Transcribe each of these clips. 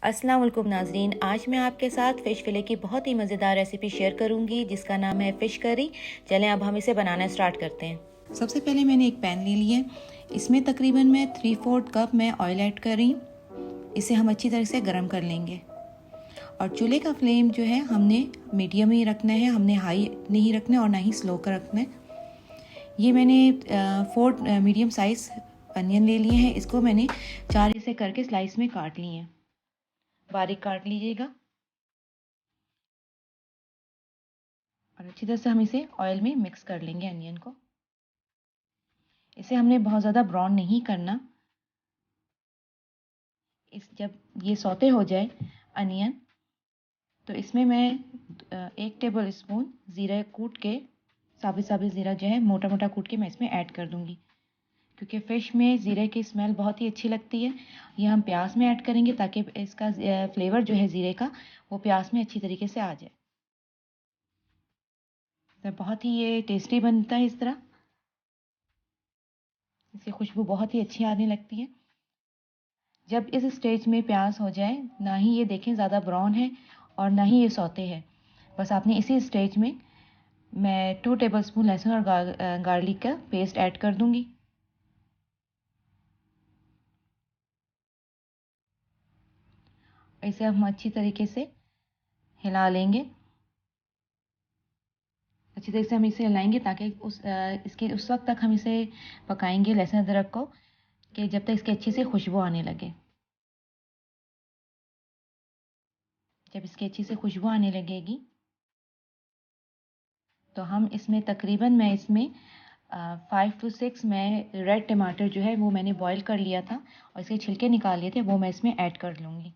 अस्सलाम वालेकुम नाजरीन, आज मैं आपके साथ फ़िश फिले की बहुत ही मज़ेदार रेसिपी शेयर करूंगी जिसका नाम है फ़िश करी। चलें अब हम इसे बनाना स्टार्ट करते हैं। सबसे पहले मैंने एक पैन ले लिया है। इसमें तकरीबन मैं 3/4 कप मैं ऑयल ऐड कर रही हूँ। इसे हम अच्छी तरह से गर्म कर लेंगे और चूल्हे का फ्लेम जो है हमने मीडियम ही रखना है, हमने हाई नहीं रखना और ना ही स्लो कर रखना है। ये मैंने 4 मीडियम साइज़ अनियन ले लिए हैं। इसको मैंने 4 हिस्से करके स्लाइस में काट लिए हैं। बारीक काट लीजिएगा और अच्छी तरह से हम इसे ऑयल में मिक्स कर लेंगे अनियन को। इसे हमने बहुत ज़्यादा ब्राउन नहीं करना। जब ये सौते हो जाए अनियन, तो इसमें मैं 1 टेबल स्पून ज़ीरा कूट के, साबित ज़ीरा जो है मोटा मोटा कूट के मैं इसमें ऐड कर दूंगी, क्योंकि फ़िश में ज़ीरे की स्मेल बहुत ही अच्छी लगती है। ये हम प्याज में ऐड करेंगे ताकि इसका फ्लेवर जो है ज़ीरे का वो प्याज में अच्छी तरीके से आ जाए। तो बहुत ही ये टेस्टी बनता है इस तरह। इसकी खुशबू बहुत ही अच्छी आने लगती है। जब इस स्टेज में प्याज हो जाए, ना ही ये देखें ज़्यादा ब्राउन है और ना ही ये सौते है, बस आपने इसी स्टेज में मैं 2 टेबलस्पून लहसुन और गार्लिक का पेस्ट ऐड कर दूंगी। इसे हम अच्छी तरीके से हिला लेंगे। अच्छी तरीके से हम इसे हिलाएंगे ताकि इसके उस वक्त तक हम इसे पकाएंगे लहसुन अदरक को, कि जब तक इसकी अच्छी से खुशबू आने लगे। जब इसकी अच्छी से खुशबू आने लगेगी तो हम इसमें तकरीबन मैं इसमें 5 to 6 मैं रेड टमाटर जो है वो मैंने बॉईल कर लिया था और इसके छिलके निकाल लिए थे, वो मैं इसमें ऐड कर लूँगी।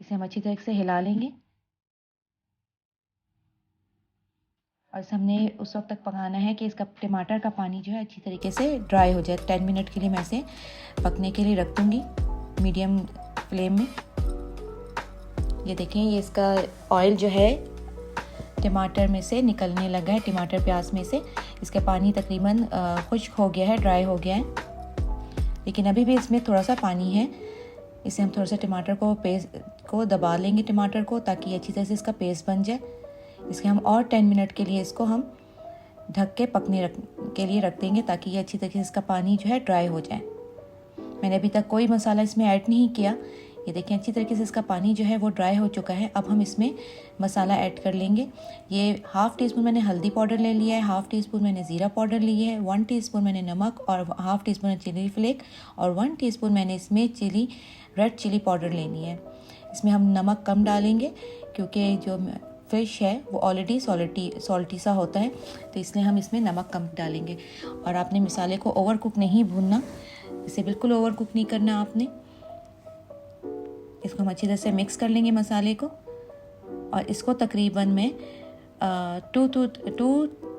इसे हम अच्छी तरह से हिला लेंगे और इसे हमने उस वक्त तक पकाना है कि इसका टमाटर का पानी जो है अच्छी तरीके से ड्राई हो जाए। 10 मिनट के लिए मैं इसे पकने के लिए रख दूँगी मीडियम फ्लेम में। ये देखें, ये इसका ऑयल जो है टमाटर में से निकलने लगा है, टमाटर प्याज में से। इसका पानी तकरीबन खुश्क हो गया है, ड्राई हो गया है, लेकिन अभी भी इसमें थोड़ा सा पानी है। इसे हम थोड़ा सा टमाटर को पेस्ट को दबा लेंगे टमाटर को, ताकि अच्छी तरह से इसका पेस्ट बन जाए। इसके हम और 10 मिनट के लिए इसको हम ढक के पकने के लिए रख देंगे, ताकि ये अच्छी तरीके से इसका पानी जो है ड्राई हो जाए। मैंने अभी तक कोई मसाला इसमें ऐड नहीं किया। ये देखें, अच्छी तरीके से इसका पानी जो है वो ड्राई हो चुका है। अब हम इसमें मसाला ऐड कर लेंगे। ये 1/2 टीस्पून मैंने हल्दी पाउडर ले लिया है, 1/2 टीस्पून मैंने ज़ीरा पाउडर लिया है, 1 टीस्पून मैंने नमक और 1/2 टीस्पून चिली फ्लेक और 1 टीस्पून मैंने इसमें रेड चिली पाउडर लेनी है। इसमें हम नमक कम डालेंगे क्योंकि जो फ़िश है वो ऑलरेडी सॉल्टी सा होता है, तो इसलिए हम इसमें नमक कम डालेंगे। और आपने मसाले को ओवर कुक नहीं भूनना, इसे बिल्कुल ओवर कुक नहीं करना आपने। इसको हम अच्छी तरह से मिक्स कर लेंगे मसाले को और इसको तकरीबन मैं 2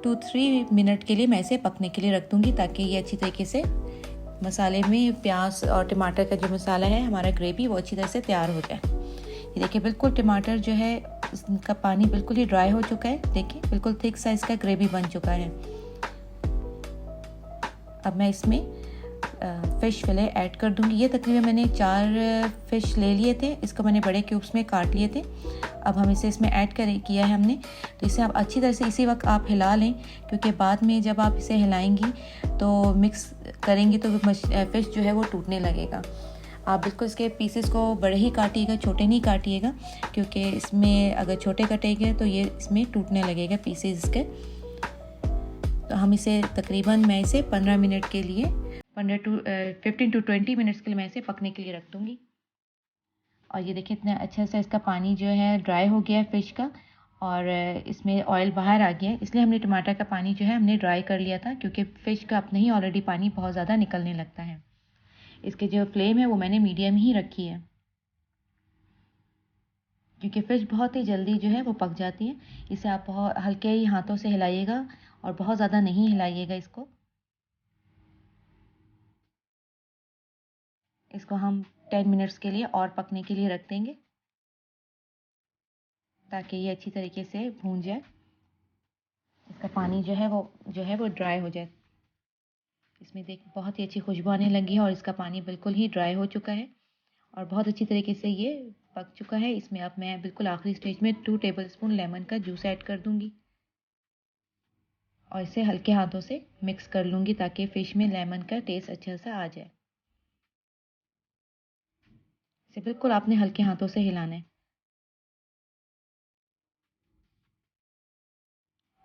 to 3 मिनट के लिए मैं इसे पकने के लिए रख दूँगी, ताकि ये अच्छी तरीके से मसाले में प्याज और टमाटर का जो मसाला है हमारा ग्रेवी वो अच्छी तरह से तैयार हो जाए। ये देखिए, बिल्कुल टमाटर जो है इसका पानी बिल्कुल ही ड्राई हो चुका है। देखिए, बिल्कुल थिक साइज़ का ग्रेवी बन चुका है। अब मैं इसमें फ़िश फिले ऐड कर दूंगी। ये तकरीबन मैंने 4 फ़िश ले लिए थे, इसको मैंने बड़े क्यूब्स में काट लिए थे। अब हम इसे इसमें ऐड किया है हमने, तो इसे आप अच्छी तरह से इसी वक्त आप हिला लें, क्योंकि बाद में जब आप इसे हिलाएंगी तो मिक्स करेंगी तो फ़िश जो है वो टूटने लगेगा। आप बिल्कुल इसके पीसेस को बड़े ही काटिएगा, छोटे नहीं काटिएगा, क्योंकि इसमें अगर छोटे कटेंगे तो ये इसमें टूटने लगेगा पीसेस इसके। तो हम इसे तकरीबन मैं इसे 15 मिनट के लिए 15 to 20 मिनट्स के लिए मैं इसे पकने के लिए रख दूँगी। और ये देखिए, इतना अच्छा सा इसका पानी जो है ड्राई हो गया है फ़िश का, और इसमें ऑयल बाहर आ गया है। इसलिए हमने टमाटर का पानी जो है हमने ड्राई कर लिया था, क्योंकि फ़िश का अपना ही ऑलरेडी पानी बहुत ज़्यादा निकलने लगता है। इसके जो फ्लेम है वो मैंने मीडियम ही रखी है, क्योंकि फ़िश बहुत ही जल्दी जो है वो पक जाती है। इसे आप बहुत हल्के ही हाथों से हिलाइएगा और बहुत ज़्यादा नहीं हिलाइएगा इसको। इसको हम 10 मिनट्स के लिए और पकने के लिए रख देंगे, ताकि ये अच्छी तरीके से भून जाए, इसका पानी जो है वो ड्राई हो जाए। इसमें देख बहुत ही अच्छी खुशबू आने लगी है और इसका पानी बिल्कुल ही ड्राई हो चुका है और बहुत अच्छी तरीके से ये पक चुका है। इसमें अब मैं बिल्कुल आखिरी स्टेज में 2 टेबलस्पून लेमन का जूस ऐड कर दूंगी और इसे हल्के हाथों से मिक्स कर लूंगी ताकि फ़िश में लेमन का टेस्ट अच्छा सा आ जाए। इसे बिल्कुल आपने हल्के हाथों से हिलाना है।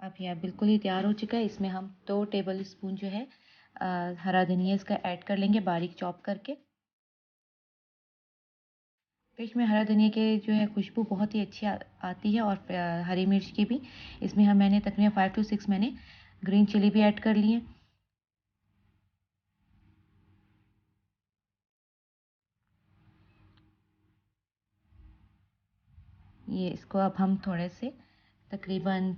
अब यह बिल्कुल ही तैयार हो चुका है। इसमें हम 2 टेबलस्पून जो है हरा धनिया इसका ऐड कर लेंगे बारीक चॉप करके। फिश में हरा धनिया के जो है खुशबू बहुत ही अच्छी आती है और हरी मिर्च की भी। इसमें मैंने तकरीबन 5 to 6 मैंने ग्रीन चिली भी ऐड कर ली है। ये इसको अब हम थोड़े से तकरीबन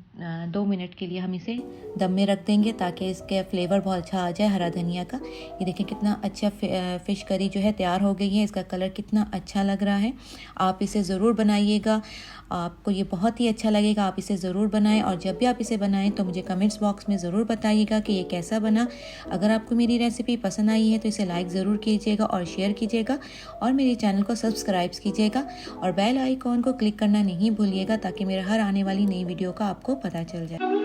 2 मिनट के लिए हम इसे दम में रख देंगे ताकि इसके फ्लेवर बहुत अच्छा आ जाए हरा धनिया का। ये देखें कितना अच्छा फ़िश करी जो है तैयार हो गई है। इसका कलर कितना अच्छा लग रहा है। आप इसे ज़रूर बनाइएगा, आपको ये बहुत ही अच्छा लगेगा। आप इसे ज़रूर बनाएं और जब भी आप इसे बनाएं तो मुझे कमेंट्स बॉक्स में ज़रूर बताइएगा कि ये कैसा बना। अगर आपको मेरी रेसिपी पसंद आई है तो इसे लाइक ज़रूर कीजिएगा और शेयर कीजिएगा और मेरे चैनल को सब्सक्राइब कीजिएगा और बेल आइकॉन को क्लिक करना नहीं भूलिएगा ताकि मेरा हर आने वाली नई वीडियो का आपको पता चल जाए।